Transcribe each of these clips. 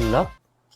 하락하락,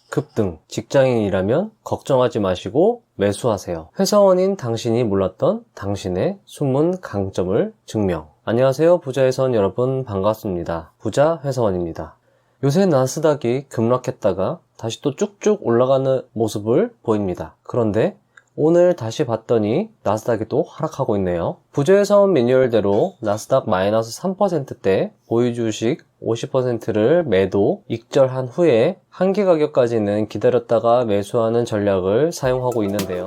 급등, 직장인이라면 걱정하지 마시고 매수하세요. 회사원인 당신이 몰랐던 당신의 숨은 강점을 증명. 안녕하세요, 부자회사원 여러분, 반갑습니다. 부자 회사원입니다. 요새 나스닥이 급락했다가 다시 또 쭉쭉 올라가는 모습을 보입니다. 그런데 오늘 다시 봤더니 나스닥이 또 하락하고 있네요. 부자회사원 매뉴얼대로 나스닥 마이너스 3%대 보유 주식 50%를 매도 익절한 후에 한계 가격까지는 기다렸다가 매수하는 전략을 사용하고 있는데요.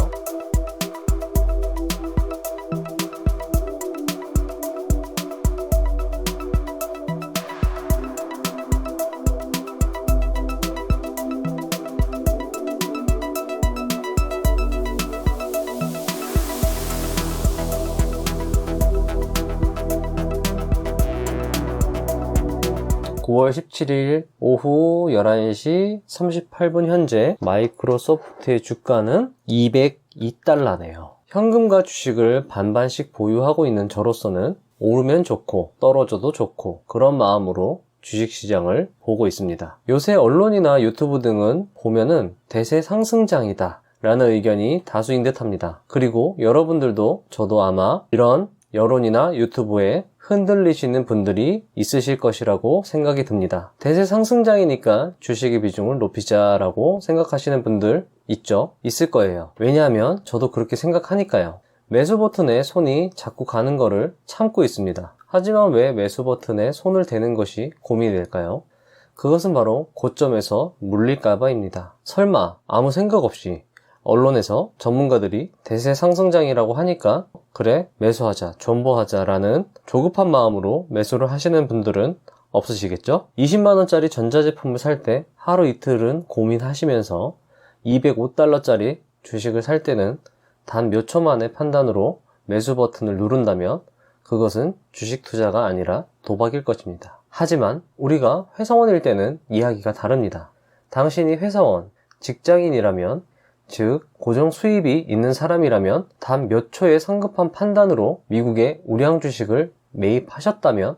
(9월 17일) 오후 11시 38분 현재 마이크로소프트의 주가는 $202네요. 현금과 주식을 반반씩 보유하고 있는 저로서는 오르면 좋고 떨어져도 좋고 그런 마음으로 주식시장을 보고 있습니다. 요새 언론이나 유튜브 등은 보면은 대세 상승장이다 라는 의견이 다수인 듯 합니다. 그리고 여러분들도 저도 아마 이런 여론이나 유튜브에 흔들리시는 분들이 있으실 것이라고 생각이 듭니다. 대세 상승장이니까 주식의 비중을 높이자라고 생각하시는 분들 있을 거예요. 왜냐하면 저도 그렇게 생각하니까요. 매수 버튼에 손이 자꾸 가는 거를 참고 있습니다. 하지만 왜 매수 버튼에 손을 대는 것이 고민이 될까요? 그것은 바로 고점에서 물릴까봐입니다. 설마 아무 생각 없이 언론에서 전문가들이 대세 상승장이라고 하니까 그래 매수하자 존버하자 라는 조급한 마음으로 매수를 하시는 분들은 없으시겠죠? 20만원짜리 전자제품을 살 때 하루 이틀은 고민하시면서 $205짜리 주식을 살 때는 단 몇 초 만의 판단으로 매수 버튼을 누른다면 그것은 주식 투자가 아니라 도박일 것입니다. 하지만 우리가 회사원일 때는 이야기가 다릅니다. 당신이 회사원, 직장인이라면 즉 고정 수입이 있는 사람이라면 단 몇 초의 성급한 판단으로 미국의 우량 주식을 매입하셨다면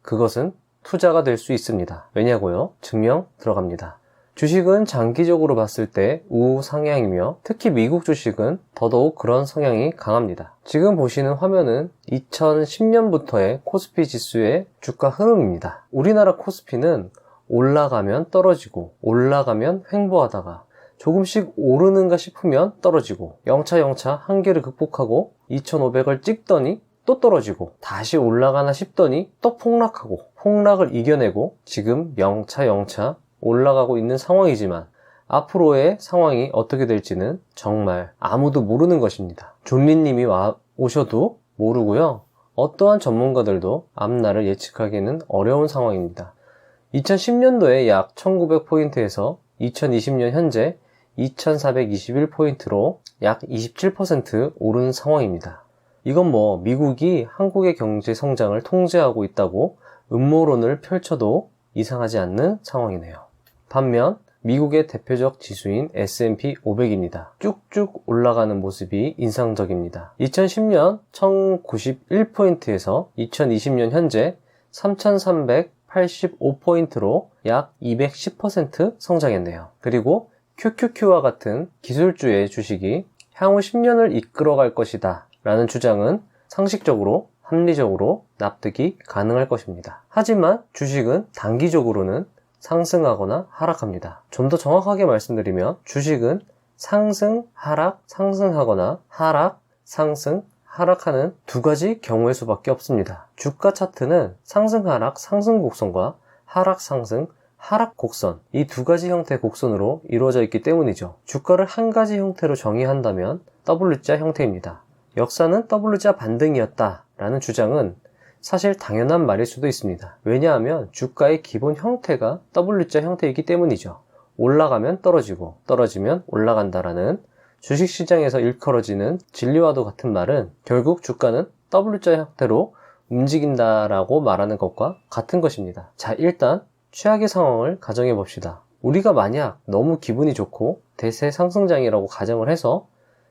그것은 투자가 될 수 있습니다. 왜냐고요? 증명 들어갑니다. 주식은 장기적으로 봤을 때 우상향이며 특히 미국 주식은 더더욱 그런 성향이 강합니다. 지금 보시는 화면은 2010년부터의 코스피 지수의 주가 흐름입니다. 우리나라 코스피는 올라가면 떨어지고 올라가면 횡보하다가 조금씩 오르는가 싶으면 떨어지고 영차 한계를 극복하고 2500을 찍더니 또 떨어지고 다시 올라가나 싶더니 또 폭락하고 폭락을 이겨내고 지금 영차 올라가고 있는 상황이지만 앞으로의 상황이 어떻게 될지는 정말 아무도 모르는 것입니다. 존리님이 오셔도 모르고요. 어떠한 전문가들도 앞날을 예측하기는 어려운 상황입니다. 2010년도에 약 1900포인트에서 2020년 현재 2421포인트로 약 27% 오른 상황입니다. 이건 미국이 한국의 경제 성장을 통제하고 있다고 음모론을 펼쳐도 이상하지 않는 상황이네요. 반면 미국의 대표적 지수인 S&P 500입니다. 쭉쭉 올라가는 모습이 인상적입니다. 2010년 1091포인트에서 2020년 현재 3385포인트로 약 210% 성장했네요. 그리고 QQQ와 같은 기술주의 주식이 향후 10년을 이끌어갈 것이다 라는 주장은 상식적으로 합리적으로 납득이 가능할 것입니다. 하지만 주식은 단기적으로는 상승하거나 하락합니다. 좀 더 정확하게 말씀드리면 주식은 상승, 하락, 상승하거나 하락, 상승, 하락하는 두 가지 경우의 수밖에 없습니다. 주가 차트는 상승, 하락, 상승 곡선과 하락, 상승, 하락 곡선, 이 두 가지 형태의 곡선으로 이루어져 있기 때문이죠. 주가를 한 가지 형태로 정의한다면 W자 형태입니다. 역사는 W자 반등이었다 라는 주장은 사실 당연한 말일 수도 있습니다. 왜냐하면 주가의 기본 형태가 W자 형태이기 때문이죠. 올라가면 떨어지고 떨어지면 올라간다라는 주식시장에서 일컬어지는 진리와도 같은 말은 결국 주가는 W자 형태로 움직인다라고 말하는 것과 같은 것입니다. 자, 일단 최악의 상황을 가정해 봅시다. 우리가 만약 너무 기분이 좋고 대세 상승장이라고 가정을 해서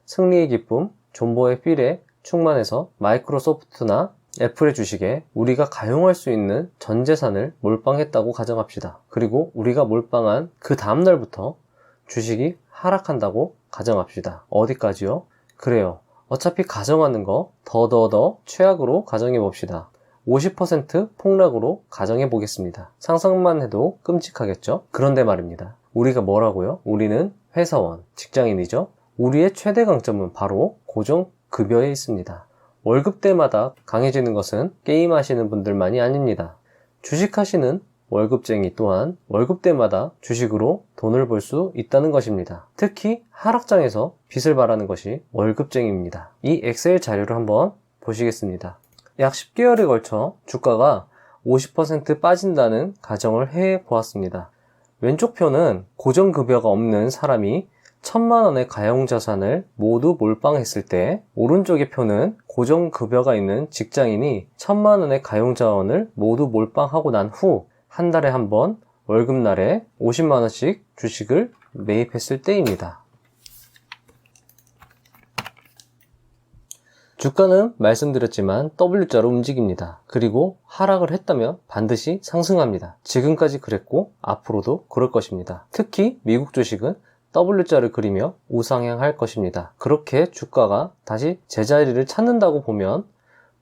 승리의 기쁨, 존버의 필에 충만해서 마이크로소프트나 애플의 주식에 우리가 가용할 수 있는 전 재산을 몰빵했다고 가정합시다. 그리고 우리가 몰빵한 그 다음날부터 주식이 하락한다고 가정합시다. 어디까지요? 그래요. 어차피 가정하는 거 더 최악으로 가정해 봅시다. 50% 폭락으로 가정해 보겠습니다. 상상만 해도 끔찍하겠죠? 그런데 말입니다. 우리가 뭐라고요? 우리는 회사원, 직장인이죠? 우리의 최대 강점은 바로 고정급여에 있습니다. 월급 때마다 강해지는 것은 게임하시는 분들만이 아닙니다. 주식하시는 월급쟁이 또한 월급 때마다 주식으로 돈을 벌 수 있다는 것입니다. 특히 하락장에서 빚을 발하는 것이 월급쟁이입니다. 이 엑셀 자료를 한번 보시겠습니다. 약 10개월에 걸쳐 주가가 50% 빠진다는 가정을 해 보았습니다. 왼쪽 표는 고정급여가 없는 사람이 1000만원의 가용자산을 모두 몰빵했을 때, 오른쪽의 표는 고정급여가 있는 직장인이 1000만원의 가용자원을 모두 몰빵하고 난 후 한 달에 한 번 월급날에 50만원씩 주식을 매입했을 때입니다. 주가는 말씀드렸지만 W자로 움직입니다. 그리고 하락을 했다면 반드시 상승합니다. 지금까지 그랬고 앞으로도 그럴 것입니다. 특히 미국 주식은 W자를 그리며 우상향할 것입니다. 그렇게 주가가 다시 제자리를 찾는다고 보면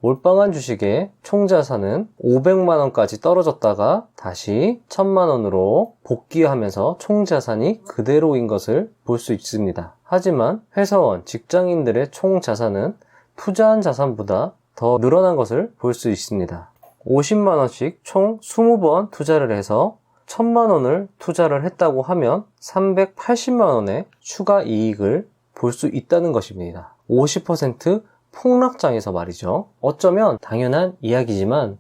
몰빵한 주식의 총자산은 500만원까지 떨어졌다가 다시 1000만원으로 복귀하면서 총자산이 그대로인 것을 볼 수 있습니다. 하지만 회사원, 직장인들의 총자산은 투자한 자산보다 더 늘어난 것을 볼 수 있습니다. 50만원씩 총 20번 투자를 해서 1000만원을 투자를 했다고 하면 380만원의 추가 이익을 볼 수 있다는 것입니다. 50% 폭락장에서 말이죠. 어쩌면 당연한 이야기지만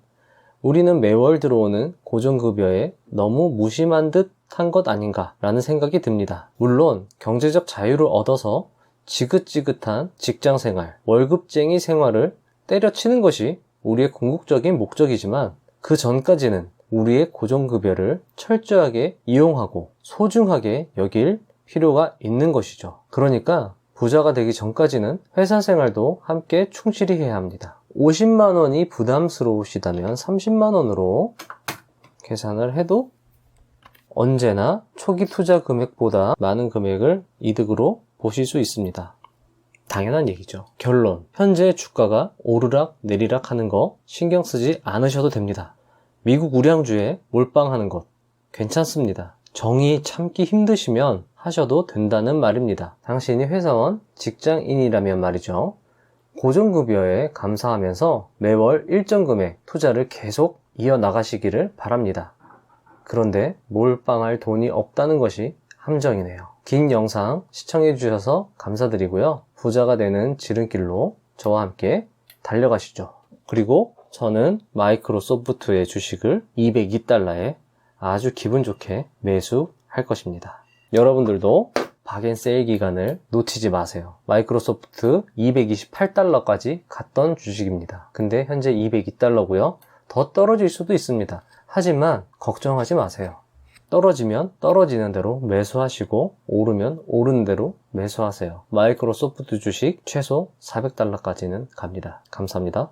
우리는 매월 들어오는 고정급여에 너무 무심한 듯 한 것 아닌가 라는 생각이 듭니다. 물론 경제적 자유를 얻어서 지긋지긋한 직장생활, 월급쟁이 생활을 때려치는 것이 우리의 궁극적인 목적이지만 그 전까지는 우리의 고정급여를 철저하게 이용하고 소중하게 여길 필요가 있는 것이죠. 그러니까 부자가 되기 전까지는 회사 생활도 함께 충실히 해야 합니다. 50만원이 부담스러우시다면 30만원으로 계산을 해도 언제나 초기 투자 금액보다 많은 금액을 이득으로 보실 수 있습니다. 당연한 얘기죠. 결론, 현재 주가가 오르락 내리락 하는 거 신경 쓰지 않으셔도 됩니다. 미국 우량주에 몰빵하는 것 괜찮습니다. 정이 참기 힘드시면 하셔도 된다는 말입니다. 당신이 회사원, 직장인이라면 말이죠. 고정급여에 감사하면서 매월 일정 금액 투자를 계속 이어나가시기를 바랍니다. 그런데 몰빵할 돈이 없다는 것이 함정이네요. 긴 영상 시청해주셔서 감사드리고요. 부자가 되는 지름길로 저와 함께 달려가시죠. 그리고 저는 마이크로소프트의 주식을 202달러에 아주 기분 좋게 매수할 것입니다. 여러분들도 박앤세일 기간을 놓치지 마세요. 마이크로소프트 228달러까지 갔던 주식입니다. 근데 현재 202달러고요. 더 떨어질 수도 있습니다. 하지만 걱정하지 마세요. 떨어지면 떨어지는 대로 매수하시고 오르면 오르는 대로 매수하세요. 마이크로소프트 주식 최소 400달러까지는 갑니다. 감사합니다.